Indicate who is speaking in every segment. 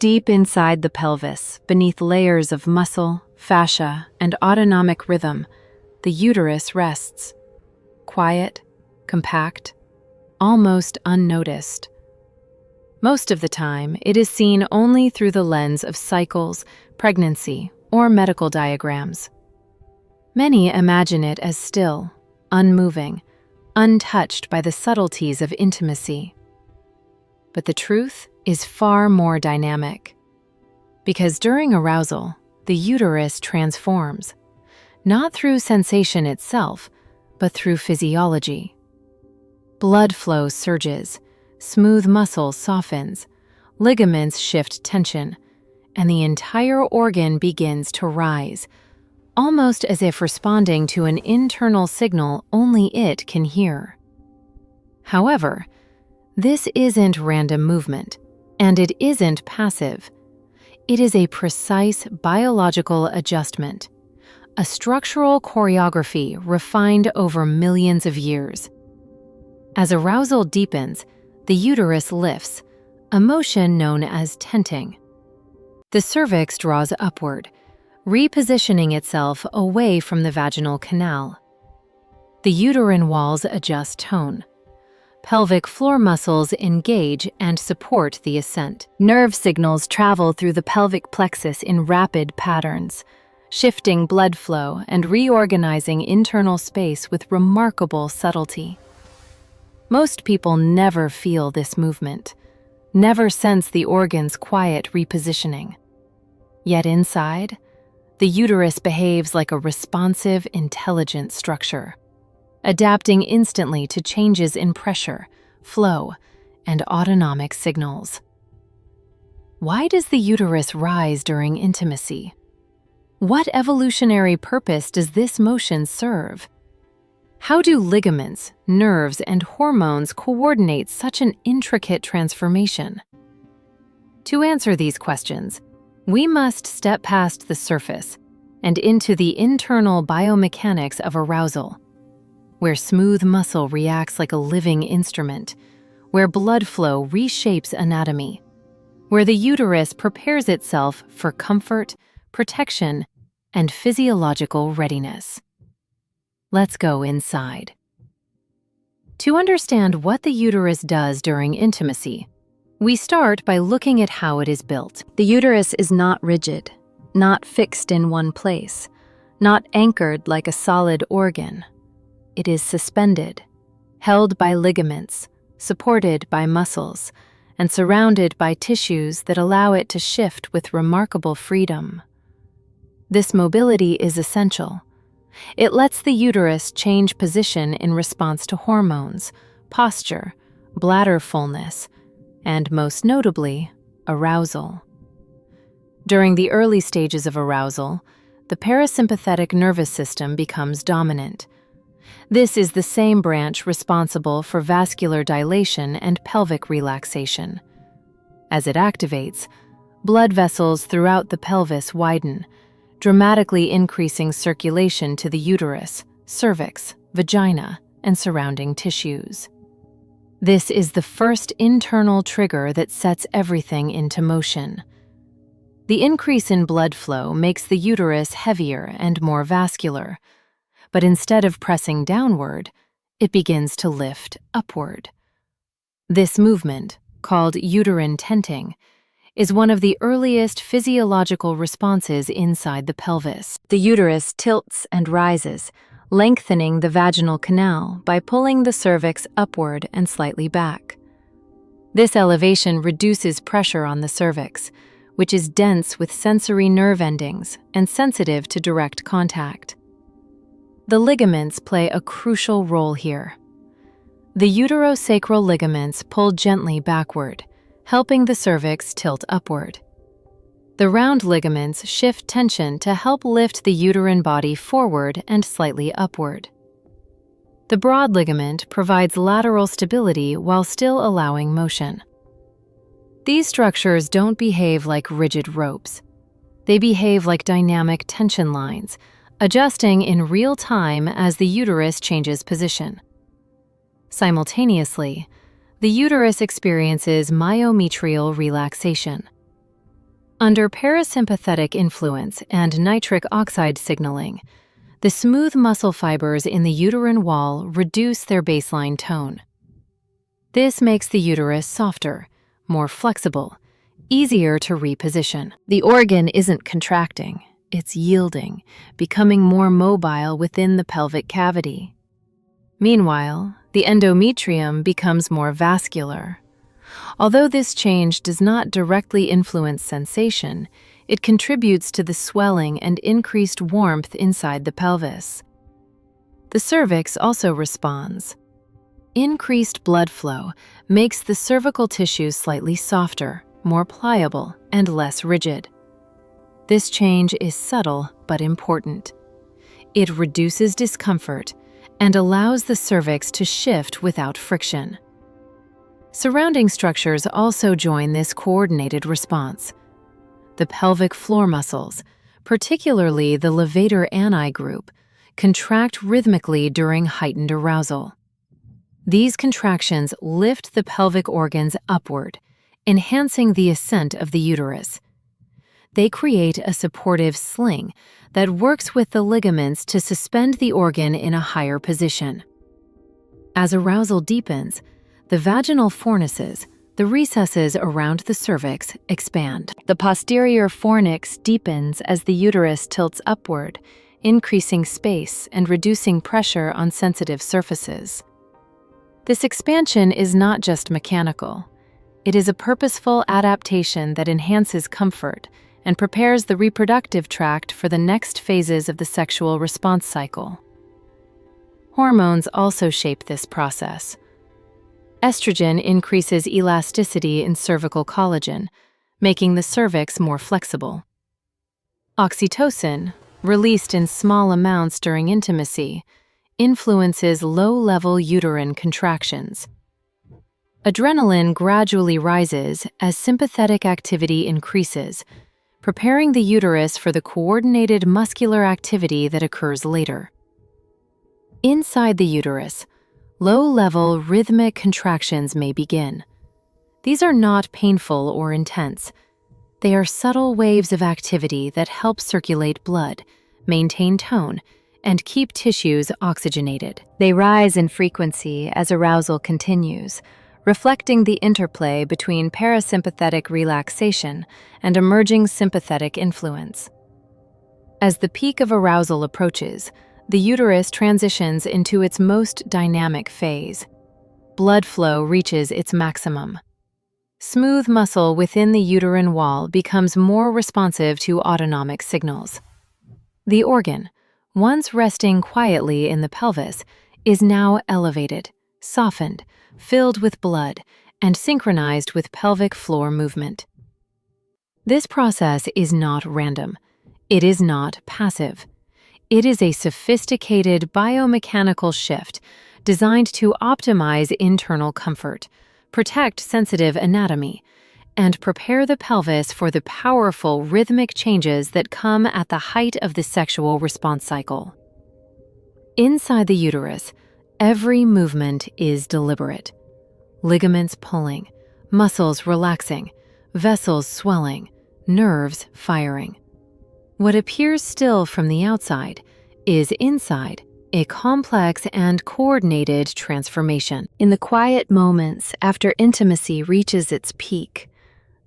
Speaker 1: Deep inside the pelvis, beneath layers of muscle, fascia, and autonomic rhythm, the uterus rests. Quiet, compact, almost unnoticed. Most of the time, it is seen only through the lens of cycles, pregnancy, or medical diagrams. Many imagine it as still, unmoving, untouched by the subtleties of intimacy. But the truth is far more dynamic. Because during arousal, the uterus transforms, not through sensation itself, but through physiology. Blood flow surges, smooth muscle softens, ligaments shift tension, and the entire organ begins to rise, almost as if responding to an internal signal only it can hear. However, this isn't random movement, and it isn't passive. It is a precise biological adjustment, a structural choreography refined over millions of years. As arousal deepens, the uterus lifts, a motion known as tenting. The cervix draws upward, repositioning itself away from the vaginal canal. The uterine walls adjust tone. Pelvic floor muscles engage and support the ascent. Nerve signals travel through the pelvic plexus in rapid patterns, shifting blood flow and reorganizing internal space with remarkable subtlety. Most people never feel this movement, never sense the organ's quiet repositioning. Yet inside, the uterus behaves like a responsive, intelligent structure, adapting instantly to changes in pressure, flow, and autonomic signals. Why does the uterus rise during intimacy? What evolutionary purpose does this motion serve? How do ligaments, nerves, and hormones coordinate such an intricate transformation? To answer these questions, we must step past the surface and into the internal biomechanics of arousal, where smooth muscle reacts like a living instrument, where blood flow reshapes anatomy, where the uterus prepares itself for comfort, protection, and physiological readiness. Let's go inside. To understand what the uterus does during intimacy, we start by looking at how it is built. The uterus is not rigid, not fixed in one place, not anchored like a solid organ. It is suspended, held by ligaments, supported by muscles, and surrounded by tissues that allow it to shift with remarkable freedom. This mobility is essential. It lets the uterus change position in response to hormones, posture, bladder fullness, and most notably, arousal. During the early stages of arousal, the parasympathetic nervous system becomes dominant. This is the same branch responsible for vascular dilation and pelvic relaxation. As it activates, blood vessels throughout the pelvis widen, dramatically increasing circulation to the uterus, cervix, vagina, and surrounding tissues. This is the first internal trigger that sets everything into motion. The increase in blood flow makes the uterus heavier and more vascular, but instead of pressing downward, it begins to lift upward. This movement, called uterine tenting, is one of the earliest physiological responses inside the pelvis. The uterus tilts and rises, lengthening the vaginal canal by pulling the cervix upward and slightly back. This elevation reduces pressure on the cervix, which is dense with sensory nerve endings and sensitive to direct contact. The ligaments play a crucial role here. The uterosacral ligaments pull gently backward, helping the cervix tilt upward. The round ligaments shift tension to help lift the uterine body forward and slightly upward. The broad ligament provides lateral stability while still allowing motion. These structures don't behave like rigid ropes. They behave like dynamic tension lines, adjusting in real time as the uterus changes position. Simultaneously, the uterus experiences myometrial relaxation. Under parasympathetic influence and nitric oxide signaling, the smooth muscle fibers in the uterine wall reduce their baseline tone. This makes the uterus softer, more flexible, easier to reposition. The organ isn't contracting, it's yielding, becoming more mobile within the pelvic cavity. Meanwhile, the endometrium becomes more vascular. Although this change does not directly influence sensation, it contributes to the swelling and increased warmth inside the pelvis. The cervix also responds. Increased blood flow makes the cervical tissue slightly softer, more pliable, and less rigid. This change is subtle but important. It reduces discomfort and allows the cervix to shift without friction. Surrounding structures also join this coordinated response. The pelvic floor muscles, particularly the levator ani group, contract rhythmically during heightened arousal. These contractions lift the pelvic organs upward, enhancing the ascent of the uterus. They create a supportive sling that works with the ligaments to suspend the organ in a higher position. As arousal deepens, the vaginal fornices, the recesses around the cervix, expand. The posterior fornix deepens as the uterus tilts upward, increasing space and reducing pressure on sensitive surfaces. This expansion is not just mechanical. It is a purposeful adaptation that enhances comfort and prepares the reproductive tract for the next phases of the sexual response cycle. Hormones also shape this process. Estrogen increases elasticity in cervical collagen, making the cervix more flexible. Oxytocin, released in small amounts during intimacy, influences low-level uterine contractions. Adrenaline gradually rises as sympathetic activity increases, preparing the uterus for the coordinated muscular activity that occurs later. Inside the uterus, low-level rhythmic contractions may begin. These are not painful or intense. They are subtle waves of activity that help circulate blood, maintain tone, and keep tissues oxygenated. They rise in frequency as arousal continues, reflecting the interplay between parasympathetic relaxation and emerging sympathetic influence. As the peak of arousal approaches, the uterus transitions into its most dynamic phase. Blood flow reaches its maximum. Smooth muscle within the uterine wall becomes more responsive to autonomic signals. The organ, once resting quietly in the pelvis, is now elevated, softened, filled with blood, and synchronized with pelvic floor movement. This process is not random. It is not passive. It is a sophisticated biomechanical shift designed to optimize internal comfort, protect sensitive anatomy, and prepare the pelvis for the powerful rhythmic changes that come at the height of the sexual response cycle. Inside the uterus, every movement is deliberate. Ligaments pulling, muscles relaxing, vessels swelling, nerves firing. What appears still from the outside is inside a complex and coordinated transformation. In the quiet moments after intimacy reaches its peak,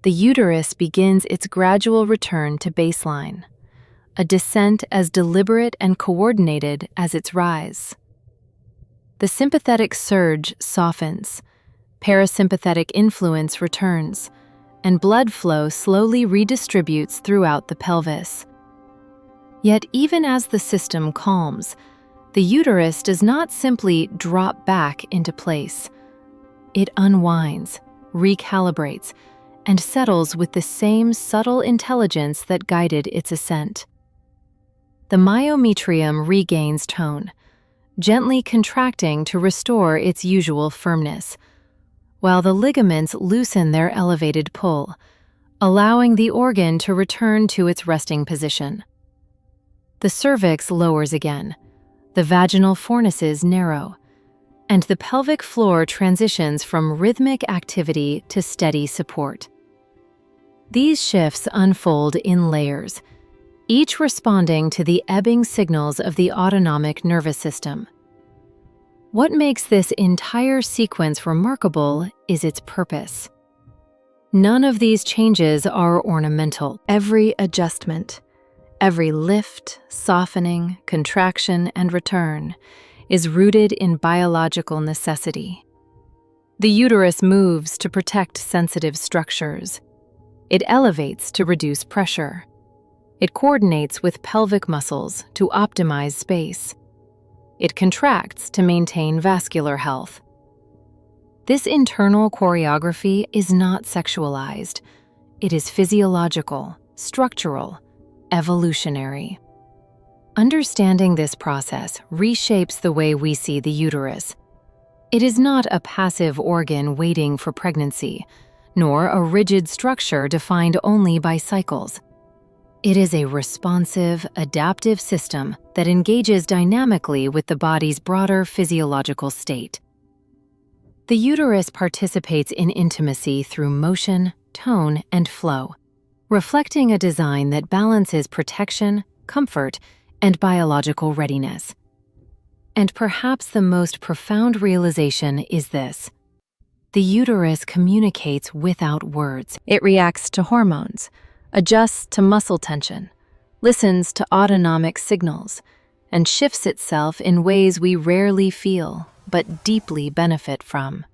Speaker 1: the uterus begins its gradual return to baseline, a descent as deliberate and coordinated as its rise. The sympathetic surge softens, parasympathetic influence returns, and blood flow slowly redistributes throughout the pelvis. Yet even as the system calms, the uterus does not simply drop back into place. It unwinds, recalibrates, and settles with the same subtle intelligence that guided its ascent. The myometrium regains tone, gently contracting to restore its usual firmness, while the ligaments loosen their elevated pull, allowing the organ to return to its resting position. The cervix lowers again, the vaginal fornices narrow, and the pelvic floor transitions from rhythmic activity to steady support. These shifts unfold in layers, each responding to the ebbing signals of the autonomic nervous system. What makes this entire sequence remarkable is its purpose. None of these changes are ornamental. Every adjustment, every lift, softening, contraction, and return is rooted in biological necessity. The uterus moves to protect sensitive structures. It elevates to reduce pressure. It coordinates with pelvic muscles to optimize space. It contracts to maintain vascular health. This internal choreography is not sexualized. It is physiological, structural, evolutionary. Understanding this process reshapes the way we see the uterus. It is not a passive organ waiting for pregnancy, nor a rigid structure defined only by cycles. It is a responsive, adaptive system that engages dynamically with the body's broader physiological state. The uterus participates in intimacy through motion, tone, and flow, reflecting a design that balances protection, comfort, and biological readiness. And perhaps the most profound realization is this: the uterus communicates without words. It reacts to hormones, adjusts to muscle tension, listens to autonomic signals, and shifts itself in ways we rarely feel but deeply benefit from.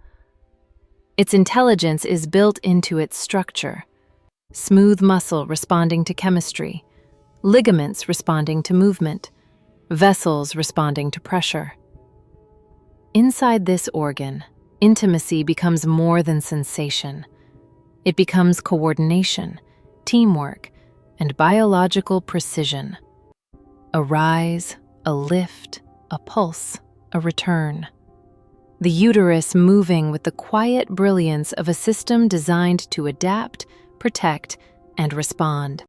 Speaker 1: Its intelligence is built into its structure: smooth muscle responding to chemistry, ligaments responding to movement, vessels responding to pressure. Inside this organ, intimacy becomes more than sensation. It becomes coordination, teamwork, and biological precision. A rise, a lift, a pulse, a return. The uterus moving with the quiet brilliance of a system designed to adapt, protect, and respond.